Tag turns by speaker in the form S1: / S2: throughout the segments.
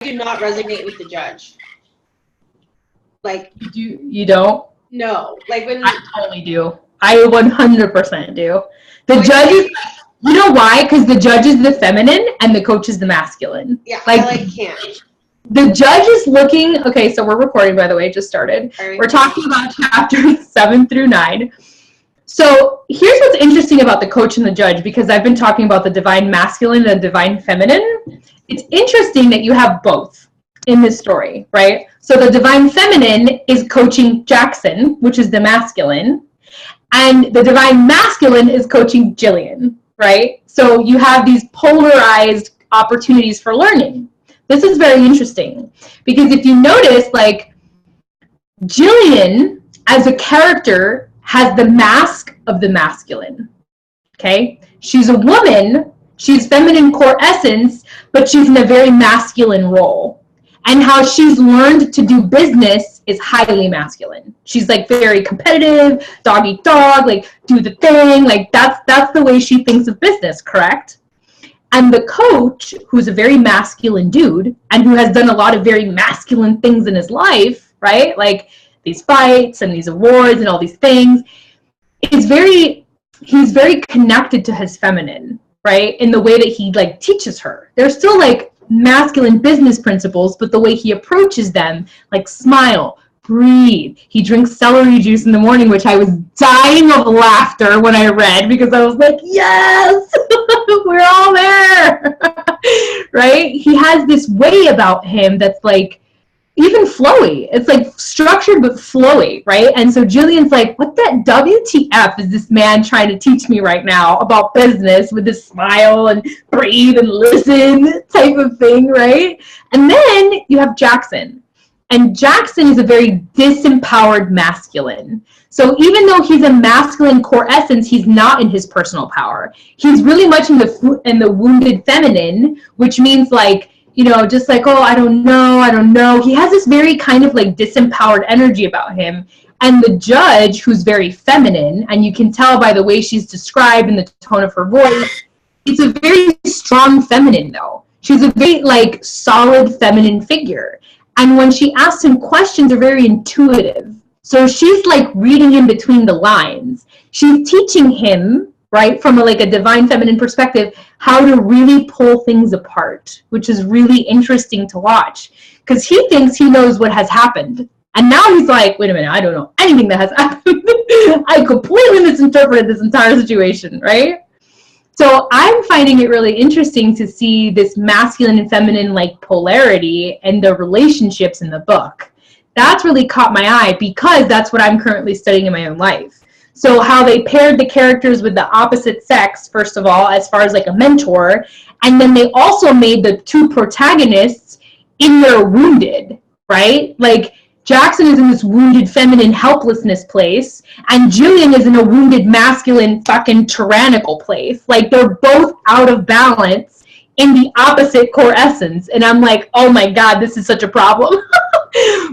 S1: do not resonate with the judge. Like,
S2: you don't?
S1: No. Like when
S2: I totally do. I 100% do. The judge is, you know why? Because the judge is the feminine and the coach is the masculine.
S1: Yeah,
S2: like,
S1: I can't.
S2: The judge is looking, okay, so we're recording, by the way, just started. We're talking about chapters 7 through 9. So here's what's interesting about the coach and the judge, because I've been talking about the divine masculine and the divine feminine. It's interesting that you have both in this story, right? So the divine feminine is coaching Jackson, which is the masculine, and the divine masculine is coaching Jillian, right? So you have these polarized opportunities for learning. This is very interesting because if you notice, like, Jillian as a character has the mask of the masculine, okay? She's a woman, she's feminine core essence, but she's in a very masculine role. And how she's learned to do business is highly masculine. She's like very competitive, dog eat dog, like do the thing, like that's the way she thinks of business, correct? And the coach, who's a very masculine dude and who has done a lot of very masculine things in his life, right? Like these fights and these awards and all these things, he's very connected to his feminine, right? In the way that he like teaches her. There's still like masculine business principles, but the way he approaches them, like smile, breathe. He drinks celery juice in the morning, which I was dying of laughter when I read because I was like, yes, we're all there, right? He has this way about him that's like even flowy. It's like structured but flowy, right? And so Jillian's like, what the WTF is this man trying to teach me right now about business with this smile and breathe and listen type of thing, right? And then you have Jackson. And Jackson is a very disempowered masculine. So even though he's a masculine core essence, he's not in his personal power. He's really much in the wounded feminine, which means like, you know, just like, oh, I don't know. He has this very kind of like disempowered energy about him. And the judge, who's very feminine, and you can tell by the way she's described and the tone of her voice, it's a very strong feminine though. She's a very like solid feminine figure. And when she asks him questions, they're very intuitive. So she's like reading in between the lines. She's teaching him, right, from a divine feminine perspective, how to really pull things apart, which is really interesting to watch. Because he thinks he knows what has happened. And now he's like, wait a minute, I don't know anything that has happened. I completely misinterpreted this entire situation, right? So I'm finding it really interesting to see this masculine and feminine like polarity and the relationships in the book. That's really caught my eye because that's what I'm currently studying in my own life. So how they paired the characters with the opposite sex, first of all, as far as like a mentor, and then they also made the two protagonists in their wounded, right? Like Jackson is in this wounded feminine helplessness place, and Jillian is in a wounded masculine fucking tyrannical place. Like they're both out of balance in the opposite core essence. And I'm like, oh my God, this is such a problem.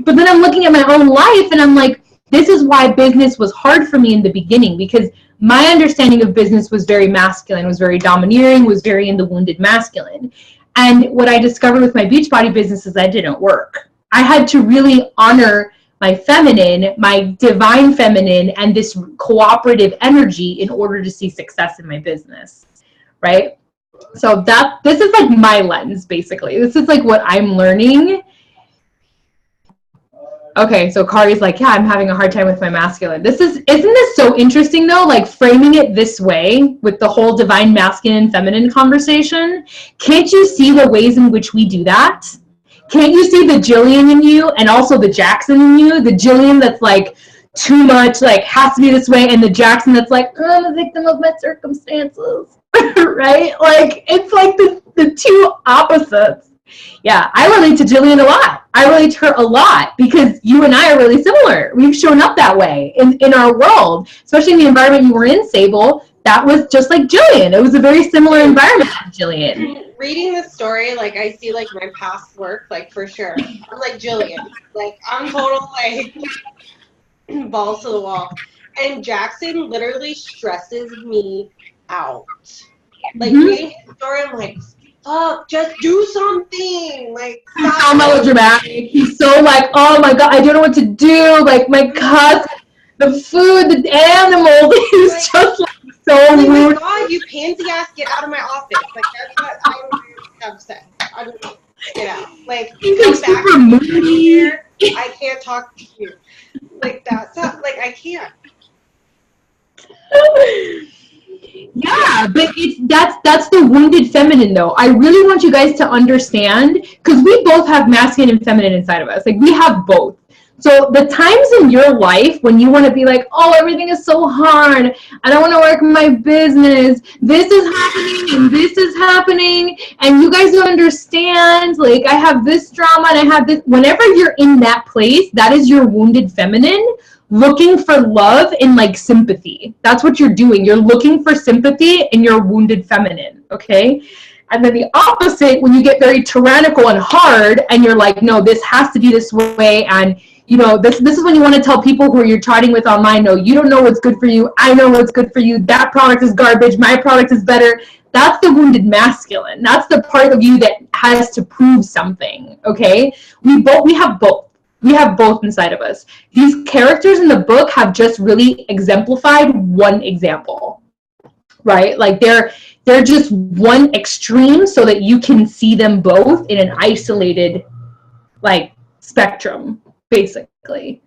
S2: But then I'm looking at my own life and I'm like, this is why business was hard for me in the beginning, because my understanding of business was very masculine, was very domineering, was very in the wounded masculine. And what I discovered with my Beachbody business is that didn't work. I had to really honor my feminine, my divine feminine, and this cooperative energy in order to see success in my business, right? So this is like my lens, basically. This is like what I'm learning. Okay, so Kari's like, yeah, I'm having a hard time with my masculine. Isn't this so interesting though? Like framing it this way with the whole divine masculine feminine conversation. Can't you see the ways in which we do that? Can't you see the Jillian in you and also the Jackson in you? The Jillian that's like too much, like has to be this way, and the Jackson that's like, oh, I'm a victim of my circumstances, right? Like it's like the two opposites. Yeah, I relate to Jillian a lot. I relate to her a lot because you and I are really similar. We've shown up that way in our world, especially in the environment you were in, Sable. That was just like Jillian. It was a very similar environment to Jillian.
S1: Reading the story, like I see like my past work, like for sure. I'm like Jillian. Like I'm total like balls to the wall. And Jackson literally stresses me out. Like reading his story, I'm like, fuck, just do something. Like,
S2: He's so melodramatic. He's so like, oh my god, I don't know what to do. Like my cousin, the food, the animals. He's
S1: like,
S2: just like so
S1: like, my
S2: rude.
S1: God, you pansy ass, get out of my office. Like, that's what I have said. I don't know. Get out. Like,
S2: He's
S1: come
S2: like
S1: back
S2: super moody.
S1: here. I can't talk to you. Like, that's not, like, I can't.
S2: Yeah, but that's the wounded feminine though. I really want you guys to understand, because we both have masculine and feminine inside of us. Like we have both. So the times in your life when you want to be like, oh, everything is so hard, I don't want to work in my business, this is happening and this is happening, and you guys don't understand, like I have this drama and I have this. Whenever you're in that place, that is your wounded feminine looking for love and like sympathy. That's what you're doing. You're looking for sympathy in your wounded feminine, okay? And then the opposite, when you get very tyrannical and hard and you're like, no, this has to be this way, and you know, this is when you want to tell people who you're chatting with online, no, you don't know what's good for you, I know what's good for you, that product is garbage, my product is better. That's the wounded masculine. That's the part of you that has to prove something, okay? We have both. We have both inside of us. These characters in the book have just really exemplified one example, right? Like they're just one extreme so that you can see them both in an isolated like spectrum, basically.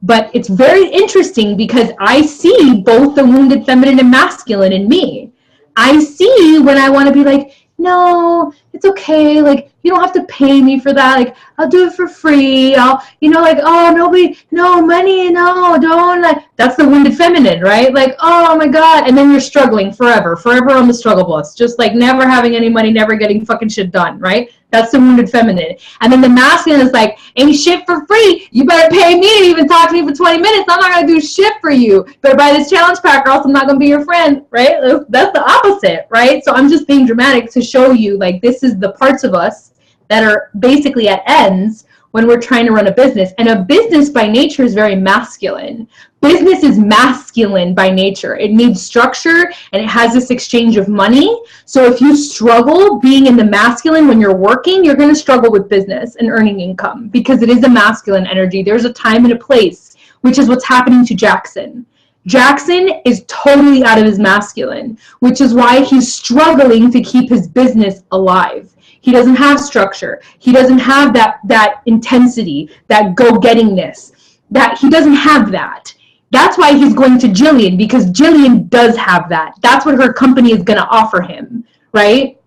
S2: But it's very interesting because I see both the wounded feminine and masculine in me. I see when I want to be like, no, it's okay. Like, you don't have to pay me for that. Like, I'll do it for free. I'll, like, oh, nobody, no money, no, don't. Like, that's the wounded feminine, right? Like, oh my God. And then you're struggling forever on the struggle bus. Just like never having any money, never getting fucking shit done, right? That's the wounded feminine. And then the masculine is like, ain't shit for free. You better pay me to even talk to me for 20 minutes. I'm not going to do shit for you. Better buy this challenge pack or else I'm not going to be your friend, right? That's the opposite, right? So I'm just being dramatic to show you, like, this is the parts of us that are basically at ends when we're trying to run a business. And a business by nature is very masculine. Business is masculine by nature. It needs structure and it has this exchange of money. So if you struggle being in the masculine when you're working, you're going to struggle with business and earning income because it is a masculine energy. There's a time and a place, which is what's happening to Jackson. Jackson is totally out of his masculine, which is why he's struggling to keep his business alive. He doesn't have structure. He doesn't have that intensity, that go-gettingness. That he doesn't have that. That's why he's going to Jillian, because Jillian does have that. That's what her company is going to offer him, right?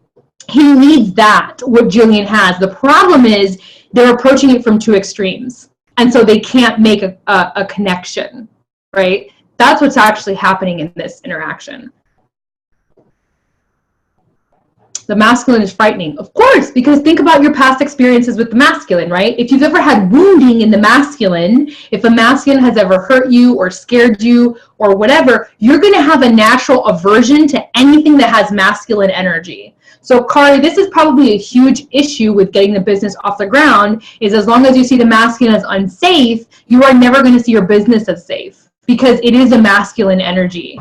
S2: He needs that, what Jillian has. The problem is they're approaching it from two extremes, and so they can't make a connection, right? That's what's actually happening in this interaction. The masculine is frightening. Of course, because think about your past experiences with the masculine, right? If you've ever had wounding in the masculine, if a masculine has ever hurt you or scared you or whatever, you're going to have a natural aversion to anything that has masculine energy. So, Kari, this is probably a huge issue with getting the business off the ground, is as long as you see the masculine as unsafe, you are never going to see your business as safe because it is a masculine energy.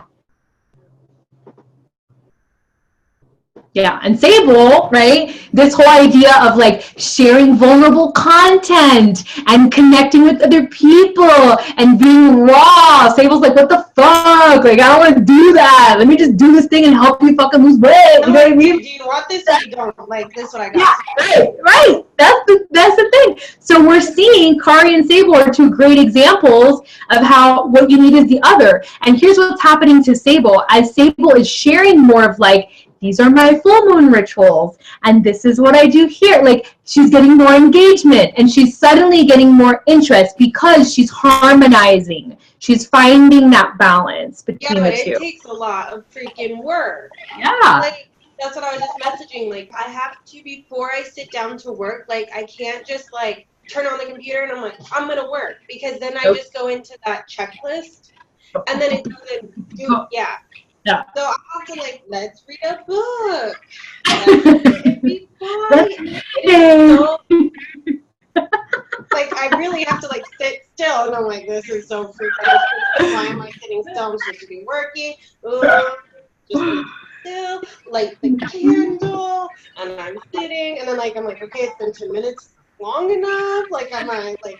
S2: Yeah, and Sable, right? This whole idea of like sharing vulnerable content and connecting with other people and being raw. Sable's like, what the fuck? Like, I don't want to do that. Let me just do this thing and help you fucking lose weight. You know what I mean?
S1: Do you want this or you don't? Like, this is what I got.
S2: Yeah, right. That's the thing. So we're seeing Kari and Sable are two great examples of how what you need is the other. And here's what's happening to Sable. As Sable is sharing more of like, these are my full moon rituals, and this is what I do here. Like, she's getting more engagement, and she's suddenly getting more interest because she's harmonizing. She's finding that balance between the two.
S1: Yeah, but it takes a lot of freaking work.
S2: Yeah.
S1: Like, that's what I was just messaging. Like, I have to, before I sit down to work, like, I can't just, like, turn on the computer and I'm like, I'm going to work. Because then I just go into that checklist, and then it doesn't do, yeah.
S2: Yeah.
S1: So I have to like, let's read a book. It'd be fun. So, like, I really have to like sit still, and I'm like, this is so freaking. Why am I sitting still? I'm supposed to be working. still, light the candle, and I'm sitting, and then like I'm like, okay, it's been 2 minutes long enough. Like, am I like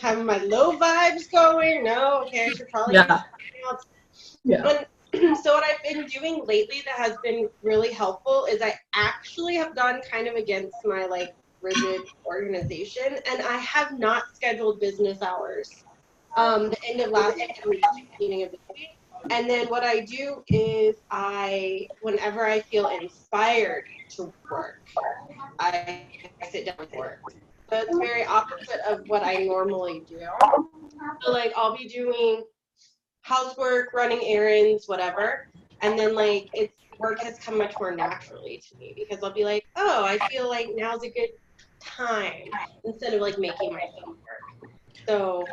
S1: having my low vibes going? No, okay, I should probably do
S2: Yeah.
S1: something else.
S2: Yeah.
S1: And so what I've been doing lately that has been really helpful is I actually have gone kind of against my like rigid organization, and I have not scheduled business hours. The end of last week, beginning of this week. And then what I do is whenever I feel inspired to work, I sit down and work. So it's very opposite of what I normally do. So like I'll be doing housework, running errands, whatever. And then like work has come much more naturally to me because I'll be like, oh, I feel like now's a good time instead of like making myself work. So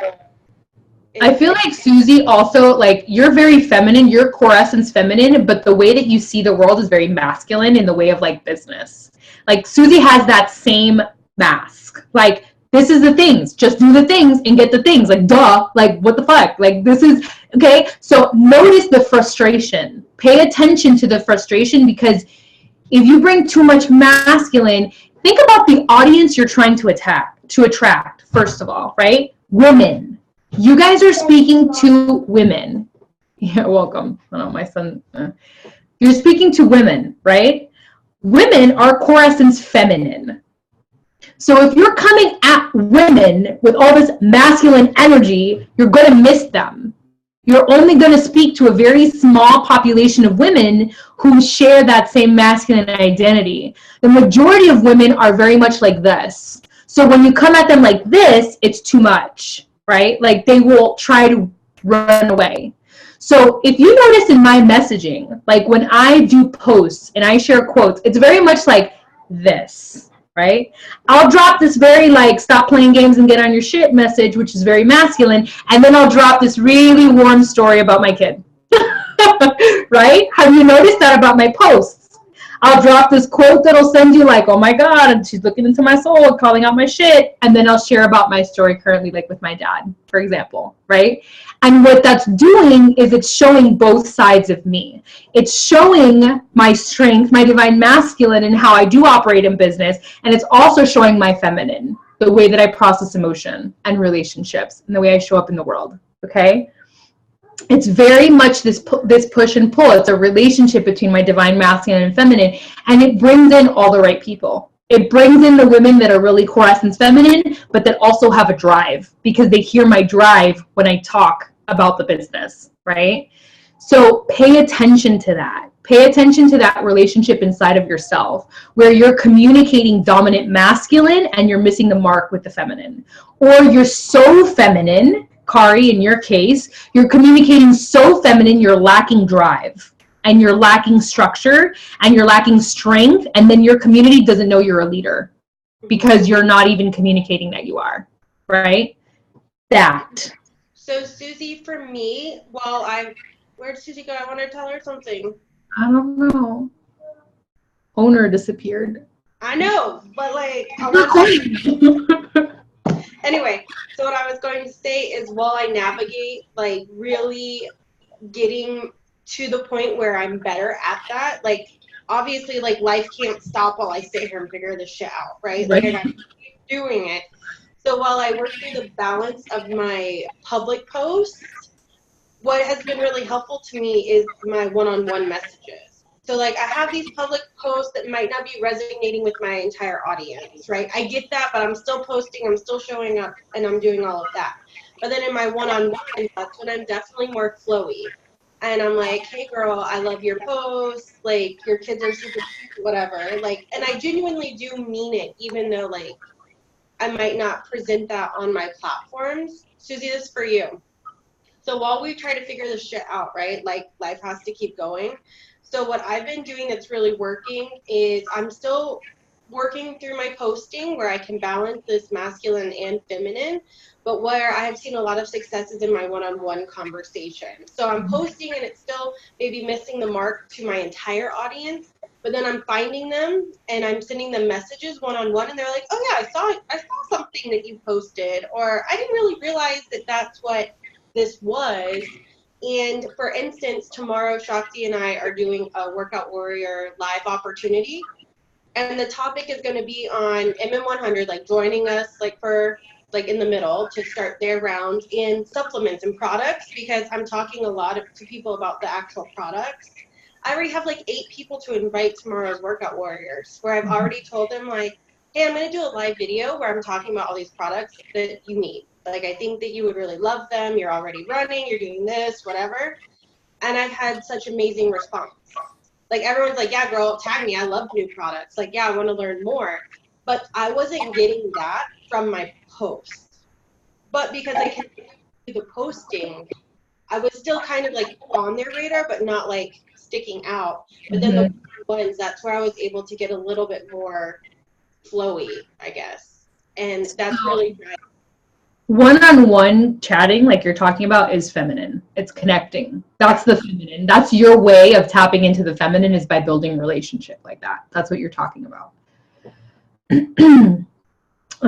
S2: I feel like Susie also, like, you're very feminine, your core essence feminine, but the way that you see the world is very masculine in the way of like business. Like Susie has that same mask. Like, this is the things, just do the things and get the things. Like, duh, like what the fuck? Like, this is okay. So notice the frustration. Pay attention to the frustration, because if you bring too much masculine, think about the audience you're trying to attract, first of all, right? Women. You guys are speaking to women. You're welcome. I don't know, my son. You're speaking to women, right? Women are core essence feminine. So if you're coming at women with all this masculine energy, you're going to miss them. You're only going to speak to a very small population of women who share that same masculine identity. The majority of women are very much like this. So when you come at them like this, it's too much, right? Like they will try to run away. So if you notice in my messaging, like when I do posts and I share quotes, it's very much like this, right? I'll drop this very like stop playing games and get on your shit message, which is very masculine, and then I'll drop this really warm story about my kid. Right? Have you noticed that about my posts? I'll drop this quote that'll send you like, oh my God, and she's looking into my soul, calling out my shit, and then I'll share about my story currently, like with my dad, for example, right? And what that's doing is it's showing both sides of me. It's showing my strength, my divine masculine, and how I do operate in business, and it's also showing my feminine, the way that I process emotion and relationships, and the way I show up in the world, okay? It's very much this push and pull. It's a relationship between my divine masculine and feminine, and it brings in all the right people. It brings in the women that are really core essence feminine, but that also have a drive, because they hear my drive when I talk about the business, right? So pay attention to that. Pay attention to that relationship inside of yourself where you're communicating dominant masculine and you're missing the mark with the feminine. Or you're so feminine, Kari, in your case, you're communicating so feminine, you're lacking drive and you're lacking structure and you're lacking strength, and then your community doesn't know you're a leader because you're not even communicating that you are, right? That.
S1: So Susie, for me, where'd Susie go? I want to tell her something.
S2: I don't know. Owner disappeared.
S1: I know, but like, anyway, so what I was going to say is while I navigate, like really getting to the point where I'm better at that, like obviously like life can't stop while I sit here and figure this shit out, right? Like I gotta keep doing it. So while I work through the balance of my public posts, what has been really helpful to me is my one-on-one messages. So like I have these public posts that might not be resonating with my entire audience, right? I get that, but I'm still posting, I'm still showing up, and I'm doing all of that. But then in my one-on-one, that's when I'm definitely more flowy. And I'm like, hey girl, I love your posts, like your kids are super cute, whatever. Like, and I genuinely do mean it, even though like I might not present that on my platforms. Susie, this is for you. So while we try to figure this shit out, right, like life has to keep going. So what I've been doing that's really working is I'm still working through my posting where I can balance this masculine and feminine, but where I have seen a lot of successes in my one-on-one conversation. So I'm posting and it's still maybe missing the mark to my entire audience, but then I'm finding them and I'm sending them messages one-on-one, and they're like, oh yeah, I saw something that you posted, or I didn't really realize that that's what this was. And for instance, tomorrow Shakti and I are doing a Workout Warrior live opportunity. And the topic is going to be on MM100, like joining us like for like in the middle to start their round in supplements and products, because I'm talking a lot to people about the actual products. I already have like 8 people to invite tomorrow's Workout Warriors, where I've already told them like, hey, I'm going to do a live video where I'm talking about all these products that you need. Like, I think that you would really love them. You're already running, you're doing this, whatever. And I've had such amazing response. Like, everyone's like, yeah, girl, tag me. I love new products. Like, yeah, I want to learn more. But I wasn't getting that from my post. But because I can do the posting, I was still kind of like on their radar, but not like sticking out. But then the ones, that's where I was able to get a little bit more flowy, I guess. And that's really nice.
S2: One-on-one chatting, like you're talking about, is feminine. It's connecting. That's the feminine. That's your way of tapping into the feminine, is by building relationship like that. That's what you're talking about. And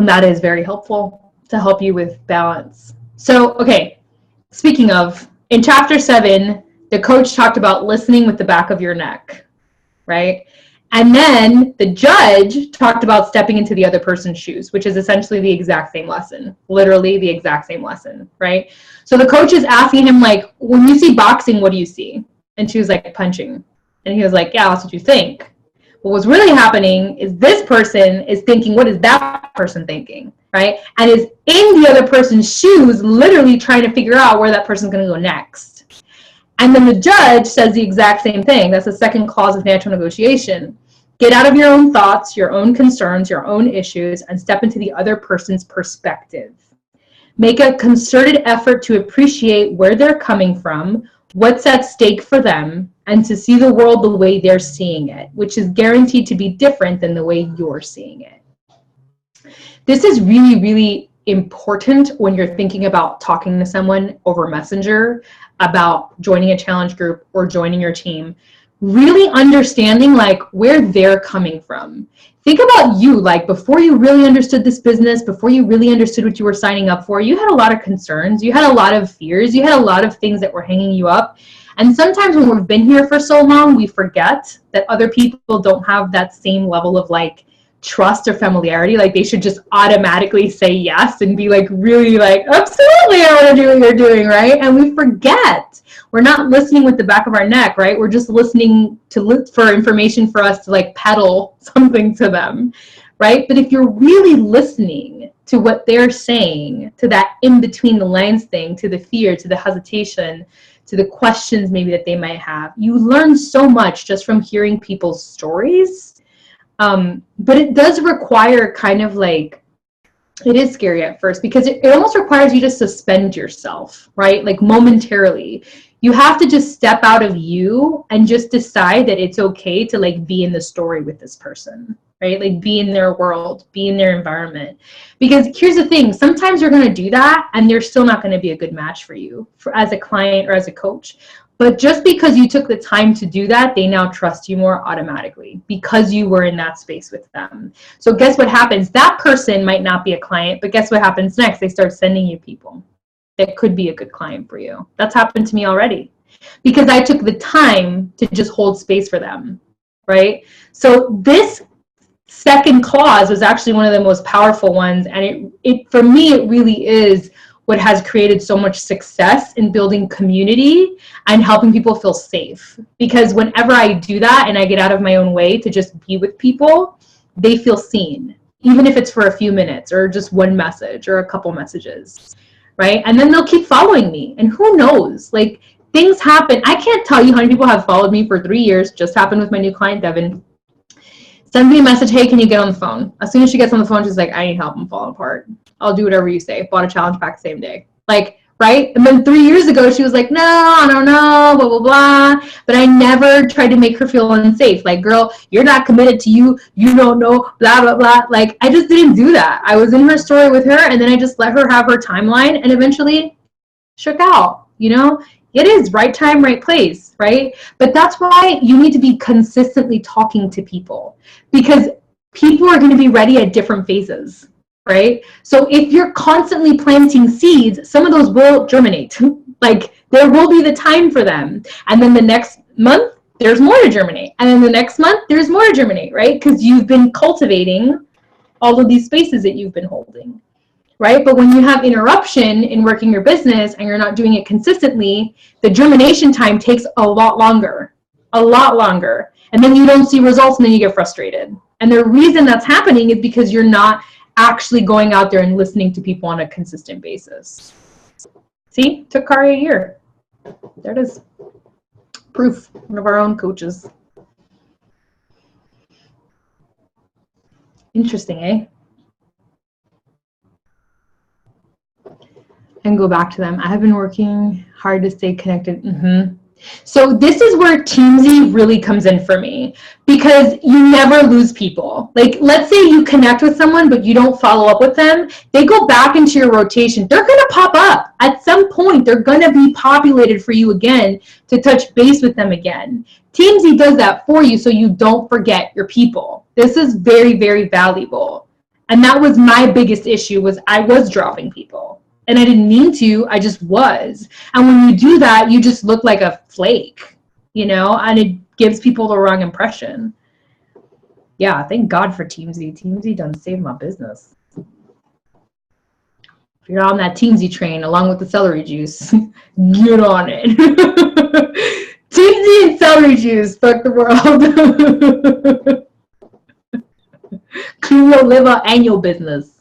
S2: that is very helpful to help you with balance. So, okay, speaking of, in chapter 7, the coach talked about listening with the back of your neck, right? And then the judge talked about stepping into the other person's shoes, which is essentially the exact same lesson, literally the exact same lesson, right? So the coach is asking him, like, when you see boxing, what do you see? And she was like, punching. And he was like, yeah, that's what you think. But what's really happening is this person is thinking, what is that person thinking, right? And is in the other person's shoes, literally trying to figure out where that person's going to go next. And then the judge says the exact same thing. That's the second clause of natural negotiation. Get out of your own thoughts, your own concerns, your own issues, and step into the other person's perspective. Make a concerted effort to appreciate where they're coming from, what's at stake for them, and to see the world the way they're seeing it, which is guaranteed to be different than the way you're seeing it. This is really, really important when you're thinking about talking to someone over Messenger, about joining a challenge group or joining your team. Really understanding like where they're coming from. Think about you, like before you really understood this business, before you really understood what you were signing up for, you had a lot of concerns, you had a lot of fears, you had a lot of things that were hanging you up. And sometimes when we've been here for so long, we forget that other people don't have that same level of like trust or familiarity. Like they should just automatically say yes and be like really like, absolutely, I want to do what you're doing, right? And we forget. We're not listening with the back of our neck, right? We're just listening to look for information for us to like peddle something to them, right? But if you're really listening to what they're saying, to that in between the lines thing, to the fear, to the hesitation, to the questions maybe that they might have, you learn so much just from hearing people's stories. But it does require kind of like, it is scary at first because it almost requires you to suspend yourself, right? Like momentarily. You have to just step out of you and just decide that it's okay to like be in the story with this person, right? Like be in their world, be in their environment. Because here's the thing, sometimes you're going to do that and they're still not going to be a good match for you as a client or as a coach. But just because you took the time to do that, they now trust you more automatically because you were in that space with them. So guess what happens? That person might not be a client, but guess what happens next? They start sending you people that could be a good client for you. That's happened to me already because I took the time to just hold space for them, right? So this second clause was actually one of the most powerful ones. And it for me, it really is what has created so much success in building community and helping people feel safe. Because whenever I do that and I get out of my own way to just be with people, they feel seen, even if it's for a few minutes or just one message or a couple messages, right? And then they'll keep following me. And who knows, like things happen. I can't tell you how many people have followed me for 3 years. Just happened with my new client, Devin. Send me a message, hey, can you get on the phone? As soon as she gets on the phone, she's like, I need help, I'm falling apart. I'll do whatever you say. Bought a challenge pack the same day. Like, right? And then 3 years ago, she was like, no, I don't know, blah, blah, blah. But I never tried to make her feel unsafe. Like, girl, you're not committed to you. You don't know, blah, blah, blah. Like, I just didn't do that. I was in her story with her, and then I just let her have her timeline, and eventually shook out, you know? It is right time, right place, right? But that's why you need to be consistently talking to people because people are going to be ready at different phases, right? So if you're constantly planting seeds, some of those will germinate, Like, there will be the time for them. And then the next month, there's more to germinate. And then the next month, there's more to germinate, right? Because you've been cultivating all of these spaces that you've been holding, right? But when you have interruption in working your business and you're not doing it consistently, the germination time takes a lot longer. And then you don't see results and then you get frustrated. And the reason that's happening is because you're not actually going out there and listening to people on a consistent basis. See, took Kari a year. There it is. Proof, one of our own coaches. Interesting, eh? And go back to them. I have been working hard to stay connected. So this is where Teamsy really comes in for me, because you never lose people. Like, let's say you connect with someone, but you don't follow up with them. They go back into your rotation. They're going to pop up. At some point, they're going to be populated for you again to touch base with them again. Teamsy does that for you so you don't forget your people. This is very, very valuable. And that was my biggest issue, was I was dropping people. And I didn't mean to, I just was. And when you do that, you just look like a flake, you know, and it gives people the wrong impression. Yeah, thank God for Teamsy. Teamsy done saved my business. If you're on that Teamsy train along with the celery juice, get on it. Teamsy and celery juice, fuck the world. Clean your liver and your business.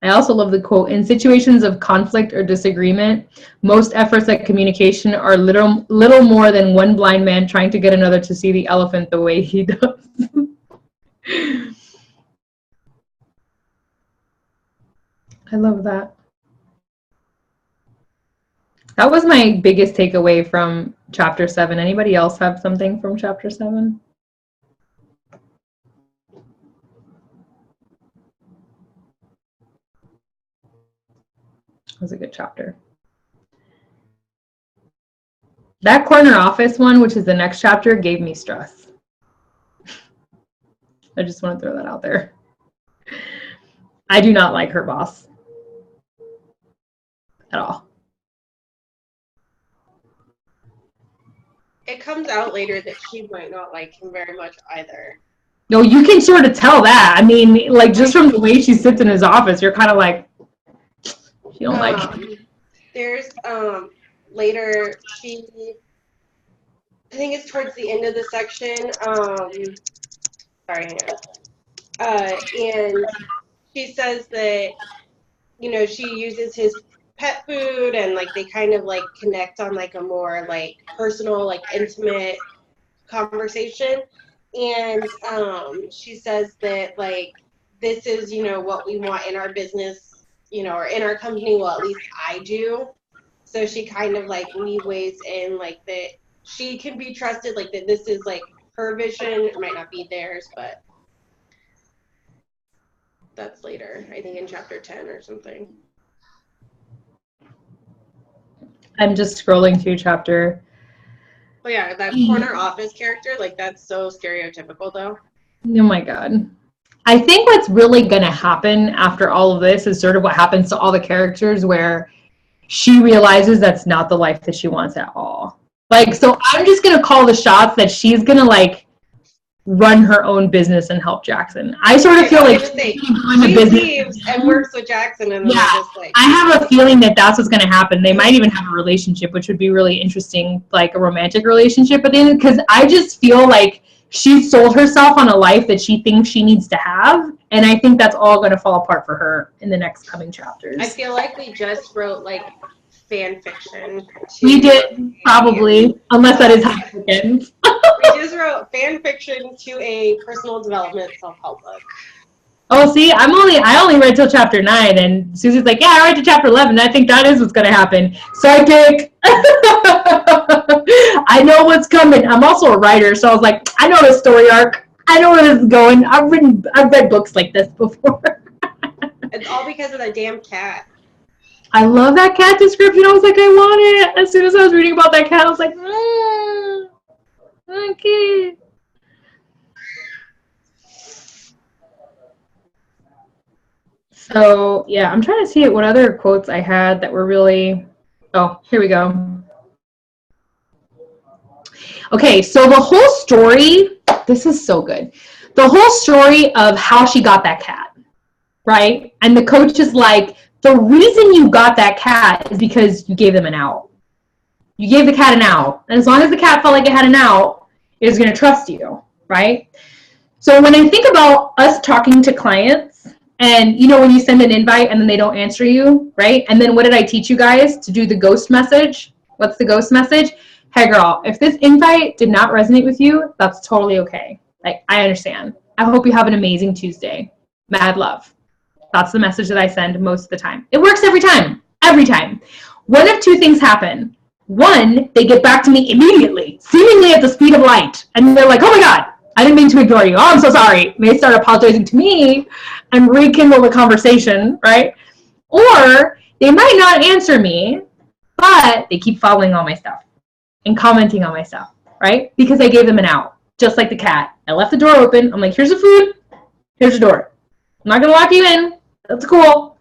S2: I also love the quote, in situations of conflict or disagreement, most efforts at communication are little more than one blind man trying to get another to see the elephant the way he does. I love that. That was my biggest takeaway from chapter 7. Anybody else have something from chapter 7? It was a good chapter. That corner office one, which is the next chapter, gave me stress. I just want to throw that out there. I do not like her boss at all.
S1: It comes out later that she might not like him very much either.
S2: No, you can sort of tell that. I mean, like, just from the way she sits in his office, you're kind of like, she don't like him.
S1: There's later I think it's towards the end of the section. And she says that, you know, she uses his pet food and like they kind of like connect on like a more like personal, like intimate conversation. And she says that like this is, you know, what we want in our business, you know, or in our company. Well, at least I do. So she kind of like leeways in like that she can be trusted, like that this is like her vision. It might not be theirs, but that's later, I think in chapter 10 or something.
S2: I'm just scrolling through chapter.
S1: Oh yeah, that corner office character, like that's so stereotypical though.
S2: Oh my God. I think what's really going to happen after all of this is sort of what happens to all the characters, where she realizes that's not the life that she wants at all. Like, so I'm just going to call the shots that she's going to like run her own business and help Jackson. I sort of feel like
S1: she leaves and works with Jackson, and
S2: yeah,
S1: just like,
S2: I have a feeling that that's what's going to happen. They might even have a relationship, which would be really interesting, like a romantic relationship at the end, because I just feel like she sold herself on a life that she thinks she needs to have, and I think that's all going to fall apart for her in the next coming chapters.
S1: I feel like we just wrote like fan fiction.
S2: We did, probably, unless that is how it begins.
S1: We just wrote fan fiction to a personal development self-help book.
S2: Oh, see, I only read till chapter 9, and Susie's like, yeah, I read to chapter 11. I think that is what's going to happen. Psychic. I know what's coming. I'm also a writer, so I was like, I know the story arc. I know where this is going. I've read books like this before.
S1: It's all because of that damn cat.
S2: I love that cat description. I was like, I want it. As soon as I was reading about that cat, I was like, okay. So yeah, I'm trying to see what other quotes I had that were really, oh, here we go. Okay, so the whole story, this is so good. The whole story of how she got that cat, right? And the coach is like, the reason you got that cat is because you gave them an out. You gave the cat an out. And as long as the cat felt like it had an out, it was going to trust you, right? So when I think about us talking to clients, and you know when you send an invite and then they don't answer you, right? And then what did I teach you guys to do the ghost message? What's the ghost message? Hey girl, if this invite did not resonate with you, that's totally okay. Like, I understand. I hope you have an amazing Tuesday. Mad love. That's the message that I send most of the time. It works every time. Every time. One of two things happen. One, they get back to me immediately, seemingly at the speed of light. And they're like, oh my God, I didn't mean to ignore you. Oh, I'm so sorry. And they start apologizing to me and rekindle the conversation, right? Or they might not answer me, but they keep following all my stuff and commenting on my stuff, right? Because I gave them an out, just like the cat. I left the door open. I'm like, here's the food. Here's the door. I'm not going to lock you in. That's cool.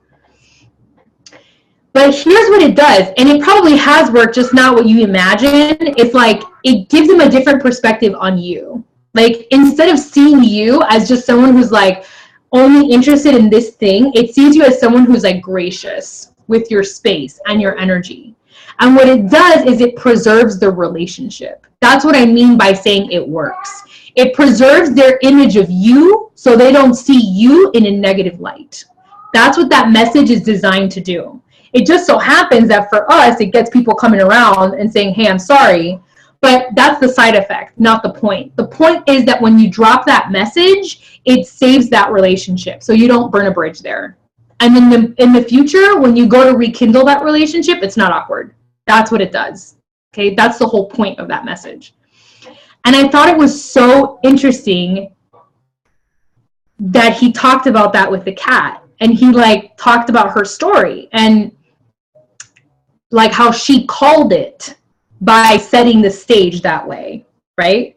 S2: But here's what it does, and it probably has worked, just not what you imagine. It's like it gives them a different perspective on you. Like, instead of seeing you as just someone who's like only interested in this thing, it sees you as someone who's like gracious with your space and your energy. And what it does is it preserves the relationship. That's what I mean by saying it works. It preserves their image of you so they don't see you in a negative light. That's what that message is designed to do. It just so happens that for us, it gets people coming around and saying, hey, I'm sorry. But that's the side effect, not the point. The point is that when you drop that message, it saves that relationship. So you don't burn a bridge there. And then in the future, when you go to rekindle that relationship, it's not awkward. That's what it does. Okay, that's the whole point of that message. And I thought it was so interesting that he talked about that with the cat. And he like talked about her story and like how she called it by setting the stage that way, right?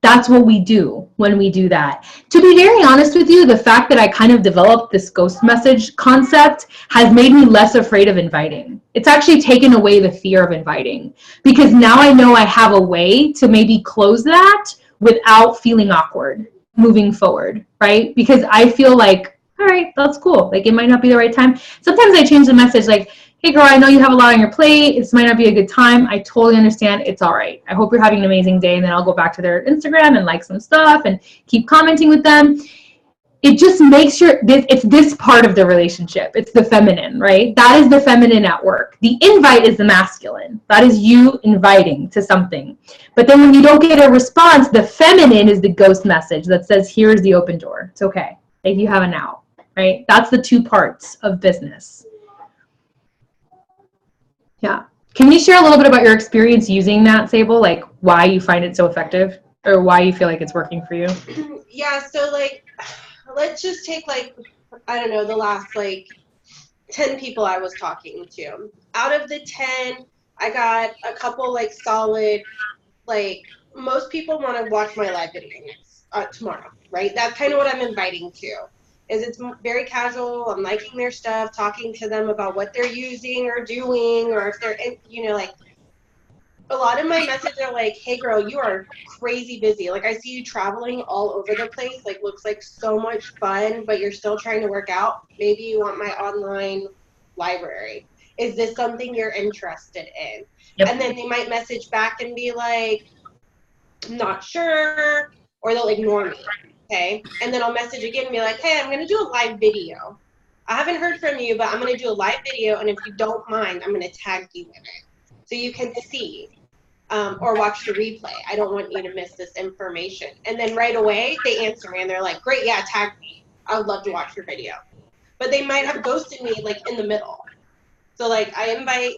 S2: That's what we do when we do that. To be very honest with you, the fact that I kind of developed this ghost message concept has made me less afraid of inviting. It's actually taken away the fear of inviting because now I know I have a way to maybe close that without feeling awkward moving forward, right? Because I feel like, all right, that's cool. Like, it might not be the right time. Sometimes I change the message like, hey girl, I know you have a lot on your plate. This might not be a good time. I totally understand. It's all right. I hope you're having an amazing day. And then I'll go back to their Instagram and like some stuff and keep commenting with them. It just makes sure it's this part of the relationship. It's the feminine, right? That is the feminine at work. The invite is the masculine. That is you inviting to something. But then when you don't get a response, the feminine is the ghost message that says, here's the open door. It's okay. If you have an out, right? That's the two parts of business. Yeah. Can you share a little bit about your experience using that, Sable? Like why you find it so effective or why you feel like it's working for you?
S1: Yeah, so like, let's just take like, I don't know, the last like 10 people I was talking to. Out of the 10, I got a couple like solid, like most people want to watch my live videos tomorrow, right? That's kind of what I'm inviting to. Is it's very casual. I'm liking their stuff, talking to them about what they're using or doing, or if they're, you know, like a lot of my messages are like, hey girl, you are crazy busy. Like I see you traveling all over the place. Like looks like so much fun, but you're still trying to work out. Maybe you want my online library. Is this something you're interested in? Yep. And then they might message back and be like, not sure, or they'll ignore me. Okay, and then I'll message again and be like, hey, I'm going to do a live video. I haven't heard from you, but I'm going to do a live video, and if you don't mind, I'm going to tag you in it so you can see or watch the replay. I don't want you to miss this information. And then right away, they answer me, and they're like, great, yeah, tag me. I would love to watch your video. But they might have ghosted me, like, in the middle. So, like, I invite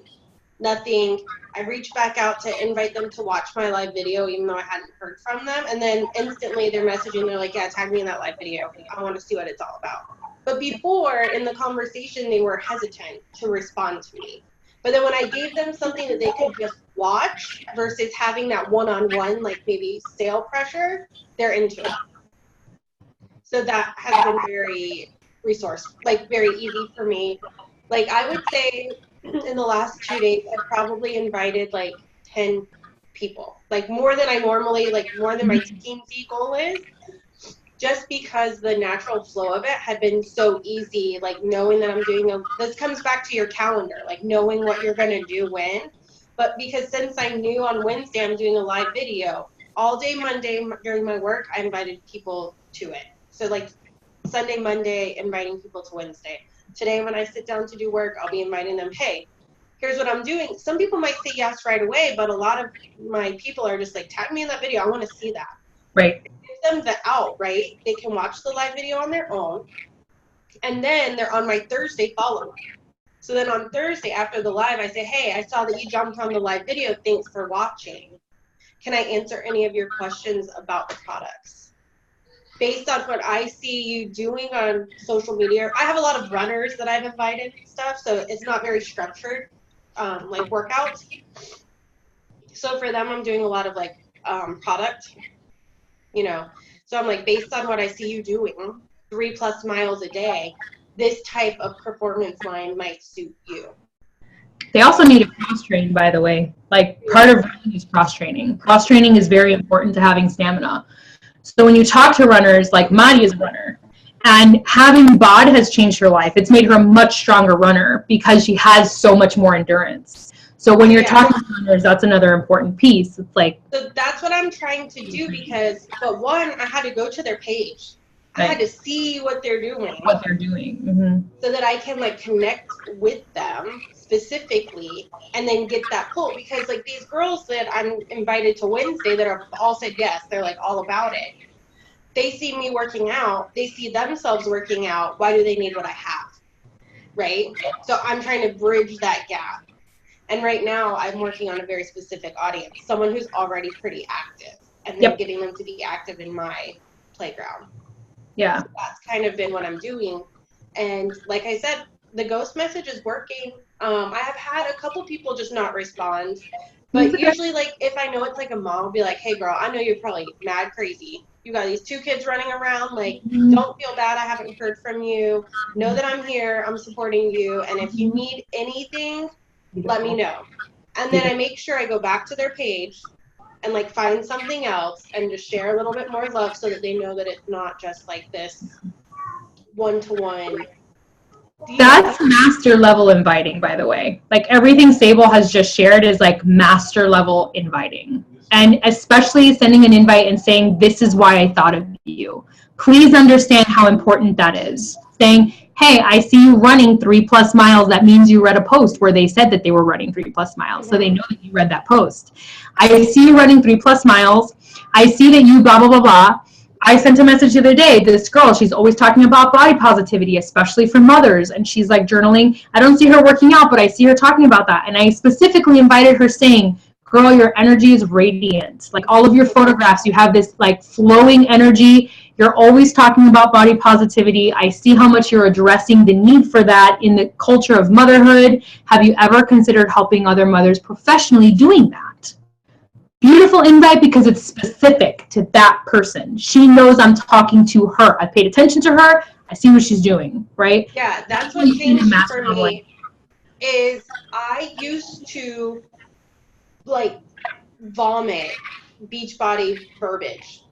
S1: nothing. I reached back out to invite them to watch my live video, even though I hadn't heard from them. And then instantly they're messaging. They're like, yeah, tag me in that live video. I want to see what it's all about. But before, in the conversation, they were hesitant to respond to me. But then when I gave them something that they could just watch versus having that one-on-one, like maybe sale pressure, they're into it. So that has been very resource, like very easy for me. Like I would say in the last 2 days, I've probably invited like 10 people, like more than I normally, like more than my Team Z goal is, just because the natural flow of it had been so easy, like knowing that I'm doing this comes back to your calendar, like knowing what you're going to do when. But because since I knew on Wednesday I'm doing a live video, all day Monday during my work, I invited people to it. So like Sunday, Monday, inviting people to Wednesday. Today when I sit down to do work, I'll be inviting them, hey, here's what I'm doing. Some people might say yes right away, but a lot of my people are just like, tag me in that video. I want to see that.
S2: Right.
S1: Give them the out, right? They can watch the live video on their own, and then they're on my Thursday follow-up. So then on Thursday after the live, I say, hey, I saw that you jumped on the live video. Thanks for watching. Can I answer any of your questions about the products? Based on what I see you doing on social media, I have a lot of runners that I've invited and stuff, so it's not very structured, like workouts. So for them, I'm doing a lot of like product, you know. So I'm like, based on what I see you doing, 3+ miles a day, this type of performance line might suit you.
S2: They also need to cross-train, by the way. Like, part of running is cross-training. Cross-training is very important to having stamina. So when you talk to runners, like Madi is a runner, and having BOD has changed her life. It's made her a much stronger runner because she has so much more endurance. So when you're talking to runners, that's another important piece. It's like...
S1: So that's what I'm trying to do because, but one, I had to go to their page. I had to see what they're doing. So that I can like connect with them specifically and then get that pull. Because like these girls that I'm invited to Wednesday that are all said yes, they're like all about it. They see me working out. They see themselves working out. Why do they need what I have? Right? So I'm trying to bridge that gap. And right now I'm working on a very specific audience, someone who's already pretty active, and then getting them to be active in my playground.
S2: Yeah.
S1: So that's kind of been what I'm doing. And like I said, the ghost message is working. I have had a couple people just not respond. But usually, like, if I know it's like a mom, I'll be like, hey, girl, I know you're probably mad crazy. You got these 2 kids running around. Like, don't feel bad. I haven't heard from you. Know that I'm here. I'm supporting you. And if you need anything, let me know. And then I make sure I go back to their page and like find something else and just share a little bit more love so that they know that it's not just like this one-to-one.
S2: That's master level inviting, by the way. Like everything Sable has just shared is like master level inviting. And especially sending an invite and saying, this is why I thought of you. Please understand how important that is. Saying, hey, I see you running 3+ miles. That means you read a post where they said that they were running 3+ miles. So they know that you read that post. I see you running 3+ miles. I see that you blah, blah, blah, blah. I sent a message the other day, this girl, she's always talking about body positivity, especially for mothers. And she's like journaling. I don't see her working out, but I see her talking about that. And I specifically invited her saying, girl, your energy is radiant. Like all of your photographs, you have this like flowing energy. You're always talking about body positivity. I see how much you're addressing the need for that in the culture of motherhood. Have you ever considered helping other mothers professionally doing that? Beautiful invite because it's specific to that person. She knows I'm talking to her. I paid attention to her. I see what she's doing, right?
S1: Yeah, that's what changed for me is I used to like vomit Beachbody verbiage.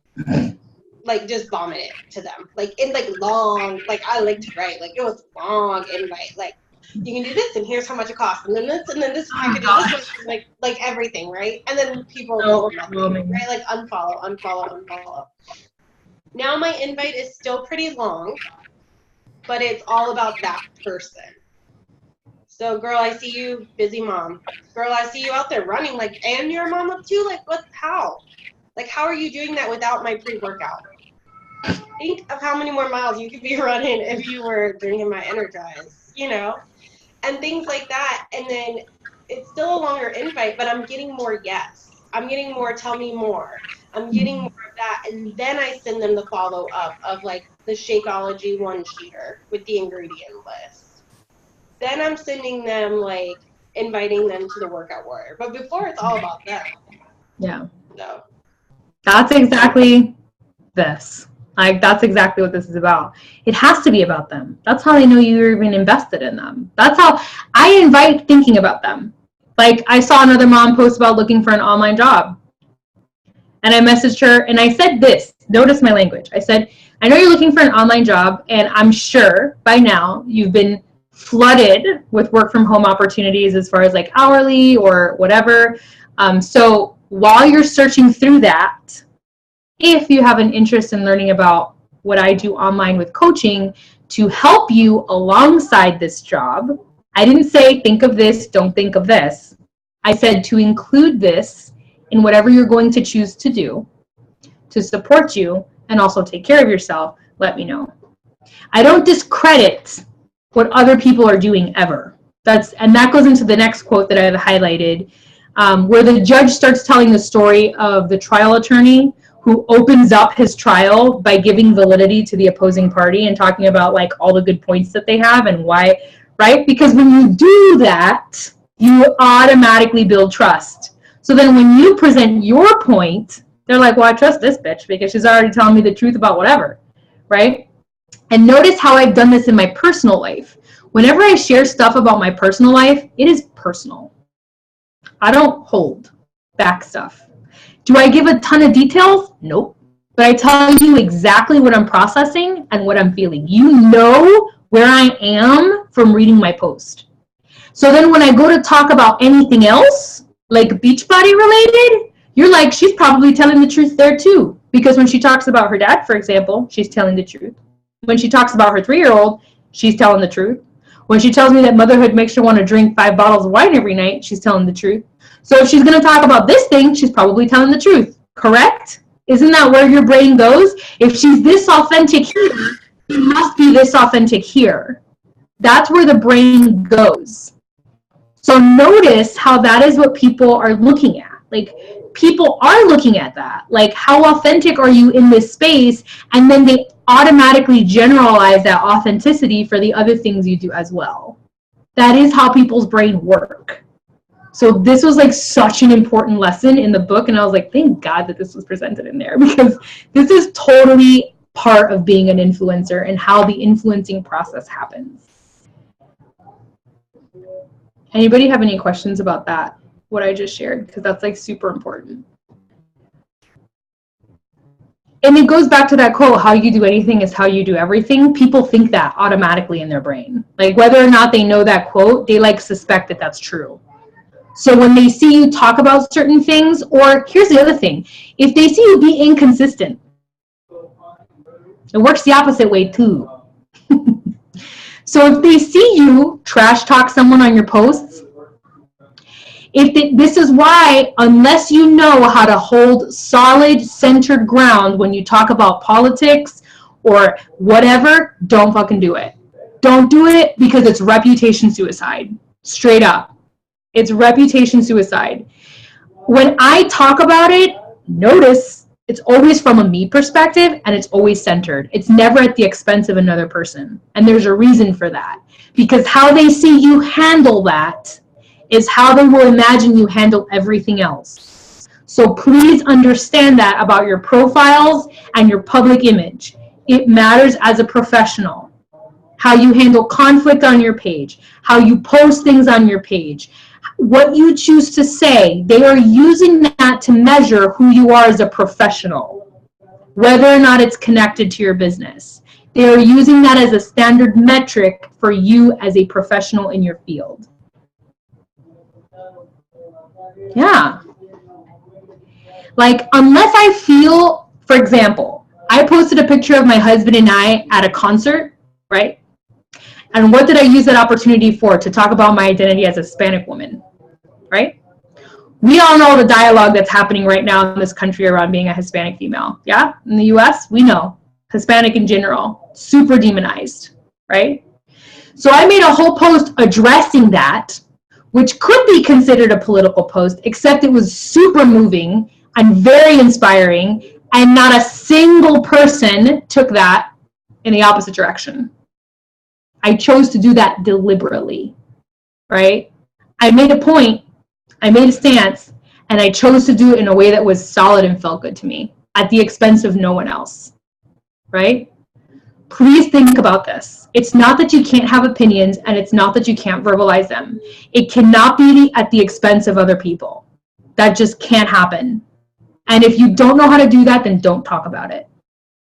S1: Like just vomit it to them. Like in like long, like I like to write, like it was long invite, like you can do this and here's how much it costs and then this and then this you can do this one, like everything, right? And then people right? Like unfollow. Now my invite is still pretty long, but it's all about that person. So girl, I see you, busy mom. Girl, I see you out there running, like, and you're a mom of 2, like what, how? Like how are you doing that without my pre-workout? Think of how many more miles you could be running if you were drinking my Energize, you know? And things like that. And then it's still a longer invite, but I'm getting more yes. I'm getting more tell me more. I'm getting more of that. And then I send them the follow-up of like the Shakeology 1-sheeter with the ingredient list. Then I'm sending them like inviting them to the Workout Warrior. But before it's all about them.
S2: Yeah.
S1: So
S2: that's exactly this. Like, that's exactly what this is about. It has to be about them. That's how they know you're even invested in them. That's how I invite thinking about them. Like, I saw another mom post about looking for an online job. And I messaged her and I said this. Notice my language. I said, I know you're looking for an online job, and I'm sure by now you've been flooded with work from home opportunities as far as like hourly or whatever. So while you're searching through that, if you have an interest in learning about what I do online with coaching to help you alongside this job, I didn't say think of this, don't think of this. I said to include this in whatever you're going to choose to do to support you and also take care of yourself, let me know. I don't discredit what other people are doing ever. And that goes into the next quote that I've highlighted, where the judge starts telling the story of the trial attorney who opens up his trial by giving validity to the opposing party and talking about like all the good points that they have and why, right? Because when you do that, you automatically build trust. So then when you present your point, they're like, well, I trust this bitch because she's already telling me the truth about whatever, right? And notice how I've done this in my personal life. Whenever I share stuff about my personal life, it is personal. I don't hold back stuff. Do I give a ton of details? Nope. But I tell you exactly what I'm processing and what I'm feeling. You know where I am from reading my post. So then when I go to talk about anything else, like Beachbody related, you're like, she's probably telling the truth there too. Because when she talks about her dad, for example, she's telling the truth. When she talks about her 3-year-old, she's telling the truth. When she tells me that motherhood makes her want to drink 5 bottles of wine every night, she's telling the truth. So if she's going to talk about this thing, she's probably telling the truth, correct? Isn't that where your brain goes? If she's this authentic here, she must be this authentic here. That's where the brain goes. So notice how that is what people are looking at. Like, people are looking at that. Like, how authentic are you in this space? And then they automatically generalize that authenticity for the other things you do as well. That is how people's brain work. So this was like such an important lesson in the book, and I was like, thank God that this was presented in there, because this is totally part of being an influencer and how the influencing process happens. Anybody have any questions about that, what I just shared? Because that's like super important. And it goes back to that quote, how you do anything is how you do everything. People think that automatically in their brain. Like, whether or not they know that quote, they like suspect that that's true. So when they see you talk about certain things, or here's the other thing, if they see you be inconsistent, it works the opposite way too. So if they see you trash talk someone on your posts, this is why, unless you know how to hold solid, centered ground when you talk about politics or whatever, don't fucking do it. Don't do it, because it's reputation suicide. Straight up. It's reputation suicide. When I talk about it, notice it's always from a me perspective, and it's always centered. It's never at the expense of another person. And there's a reason for that. Because how they see you handle that is how they will imagine you handle everything else. So please understand that about your profiles and your public image. It matters as a professional. How you handle conflict on your page, how you post things on your page, what you choose to say. They are using that to measure who you are as a professional, whether or not it's connected to your business. They are using that as a standard metric for you as a professional in your field. Yeah. Like, unless I feel, for example, I posted a picture of my husband and I at a concert, right? And what did I use that opportunity for? To talk about my identity as a Hispanic woman, right? We all know the dialogue that's happening right now in this country around being a Hispanic female. Yeah, in the US, we know. Hispanic in general, super demonized, right? So I made a whole post addressing that, which could be considered a political post, except it was super moving and very inspiring, and not a single person took that in the opposite direction. I chose to do that deliberately, right? I made a point, I made a stance, and I chose to do it in a way that was solid and felt good to me, at the expense of no one else. right? Please think about this. It's not that you can't have opinions, and it's not that you can't verbalize them. It cannot be at the expense of other people. That just can't happen. And if you don't know how to do that, then don't talk about it,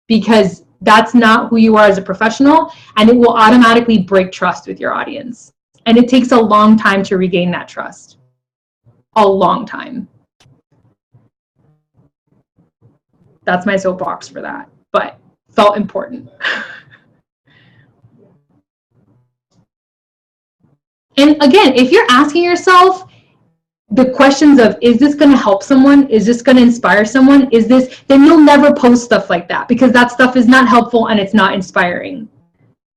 S2: because that's not who you are as a professional, and it will automatically break trust with your audience. And it takes a long time to regain that trust. A long time. That's my soapbox for that, but felt important. And again, if you're asking yourself the questions of, is this going to help someone? Is this going to inspire someone? Then you'll never post stuff like that, because that stuff is not helpful and it's not inspiring.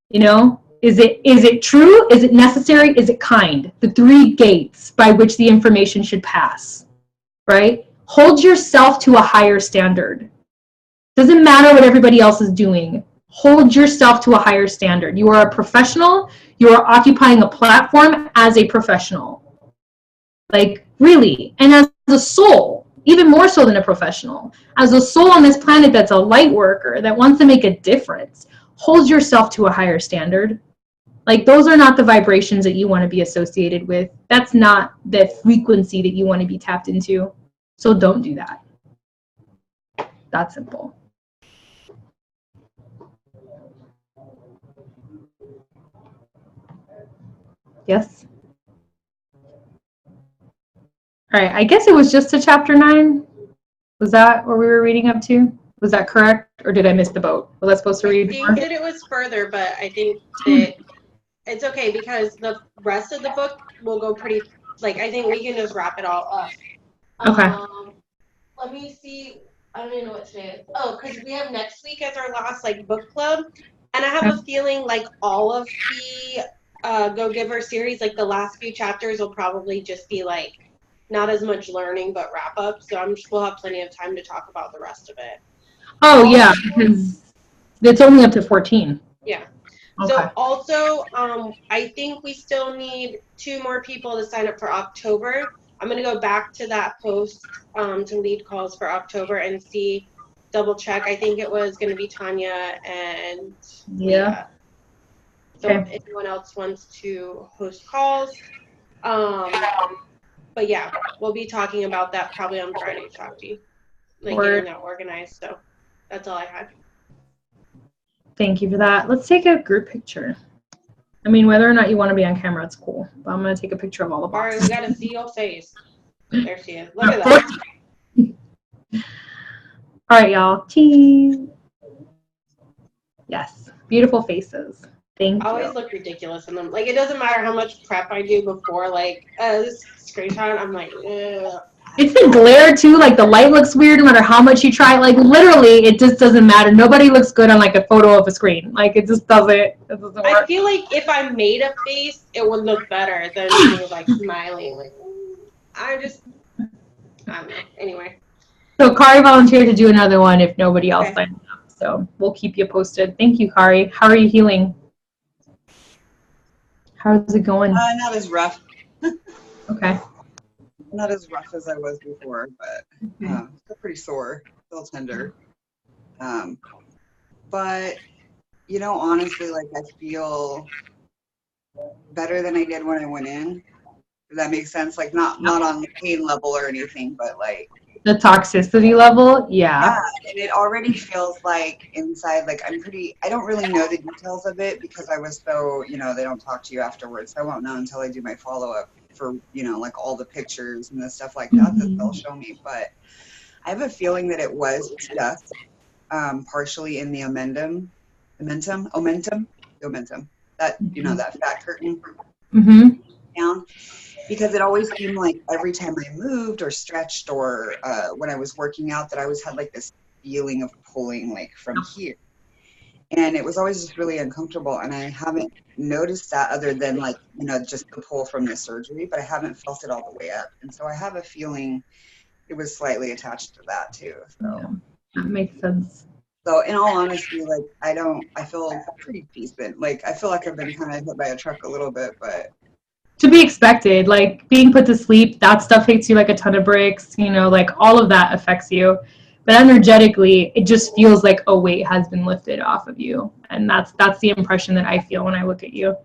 S2: You know, is it true? Is it necessary? Is it kind? The 3 gates by which the information should pass, right? Hold yourself to a higher standard. Doesn't matter what everybody else is doing. Hold yourself to a higher standard. You are a professional. You are occupying a platform as a professional. Like, really. And as a soul, even more so than a professional, as a soul on this planet that's a light worker, that wants to make a difference, hold yourself to a higher standard. Like, those are not the vibrations that you want to be associated with. That's not the frequency that you want to be tapped into. So don't do that. That's simple. Yes? All right, I guess it was just to chapter 9. Was that what we were reading up to? Was that correct, or did I miss the boat? Was I supposed to read more?
S1: I think that it was further, but I think that it's okay, because the rest of the book will go pretty, like, I think we can just wrap it all up.
S2: Okay.
S1: Let me see. I don't even know what today is. Oh, because we have next week as our last, like, book club. And I have a feeling, like, all of the Go Giver series, like, the last few chapters will probably just be, like, not as much learning, but wrap up. So we'll have plenty of time to talk about the rest of it.
S2: Oh, yeah, because it's only up to 14.
S1: Yeah.
S2: Okay.
S1: So also, I think we still need 2 more people to sign up for October. I'm going to go back to that post to lead calls for October and double check. I think it was going to be Tanya and Leah. So if anyone else wants to host calls. But yeah, we'll be talking about that probably on Friday, Shakti. Like, getting that organized. So that's all I had.
S2: Thank you for that. Let's take a group picture. I mean, whether or not you want to be on camera, it's cool. But I'm going to take a picture of all the boxes.
S1: All right, we got to see your face. There she is. Look at that.
S2: All right, y'all. Cheese. Yes. Beautiful faces. Thank you.
S1: I always look ridiculous in them. Like, it doesn't matter how much prep I do before, like, this screenshot, I'm like, ugh.
S2: It's the glare, too. Like, the light looks weird no matter how much you try. Like, literally, it just doesn't matter. Nobody looks good on, like, a photo of a screen. Like, it just doesn't work.
S1: I feel like if I made a face, it would look better than me, like, smiling. Like, I don't know. Anyway.
S2: So, Kari volunteered to do another one if nobody else signed up. So, we'll keep you posted. Thank you, Kari. How are you healing? How's it going?
S3: Not as rough.
S2: Okay.
S3: Not as rough as I was before, but still pretty sore, still tender. But, you know, honestly, like, I feel better than I did when I went in. Does that make sense? Like, not on the pain level or anything, but, like,
S2: the toxicity level, yeah.
S3: And it already feels like inside, like, I don't really know the details of it because I was so, you know, they don't talk to you afterwards. So I won't know until I do my follow-up for, you know, like, all the pictures and the stuff like that that they'll show me. But I have a feeling that it was just partially in the omentum, that, you know, that fat curtain down. Because it always seemed like every time I moved or stretched or when I was working out that I always had like this feeling of pulling like from here. And it was always just really uncomfortable. And I haven't noticed that other than like, you know, just the pull from the surgery, but I haven't felt it all the way up. And so I have a feeling it was slightly attached to that too. So
S2: that makes sense.
S3: So in all honesty, like I feel pretty decent. Like I feel like I've been kind of hit by a truck a little bit, but
S2: to be expected, like being put to sleep, that stuff hits you like a ton of bricks, you know, like all of that affects you. but energetically, it just feels like a weight has been lifted off of you. And that's the impression that I feel when I look at you.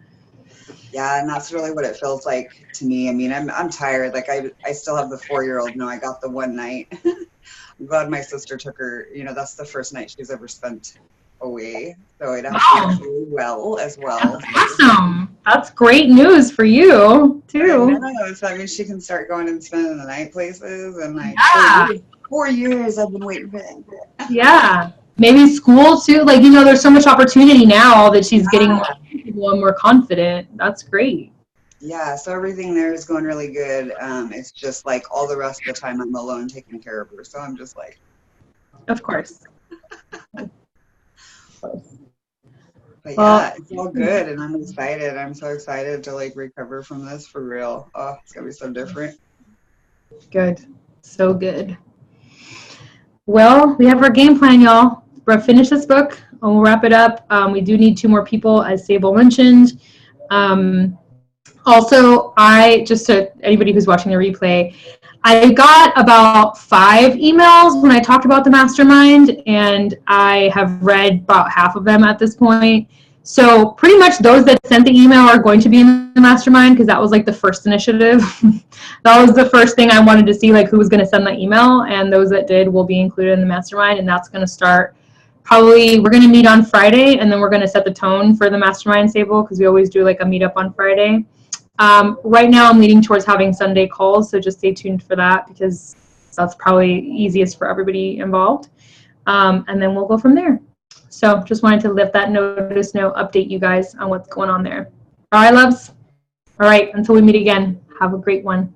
S3: Yeah, and that's really what it feels like to me. I mean, I'm tired. Like I still have the 4-year-old. No, I got the one night. I'm glad my sister took her. You know, that's the first night she's ever spent away. So it actually went really well as well.
S2: Awesome. That's great news for you too.
S3: So that means she can start going and spending the night places. And like
S2: Yeah.
S3: 4 years I've been waiting for that.
S2: Yeah. Maybe school too. Like, you know, there's so much opportunity now that she's getting more and more confident. That's great.
S3: Yeah, so everything there is going really good. It's just like all the rest of the time I'm alone taking care of her. So I'm just like,
S2: of course.
S3: But yeah, it's all good, and I'm excited. I'm so excited to like recover from this for real. Oh, it's gonna be so different.
S2: Good. So good. Well, we have our game plan, y'all. We're gonna finish this book and we'll wrap it up. We do need 2 more people, as Sable mentioned. Also, just to anybody who's watching the replay, I got about 5 emails when I talked about the mastermind, and I have read about half of them at this point. So pretty much those that sent the email are going to be in the mastermind, because that was like the first initiative. That was the first thing I wanted to see, like who was going to send that email, and those that did will be included in the mastermind, and that's going to start probably, we're going to meet on Friday, and then we're going to set the tone for the mastermind, Sable, because we always do like a meetup on Friday. Right now I'm leaning towards having Sunday calls, so just stay tuned for that, because that's probably easiest for everybody involved. And then we'll go from there. So just wanted to let that notice note update you guys on what's going on there. All right, loves. All right, until we meet again, have a great one.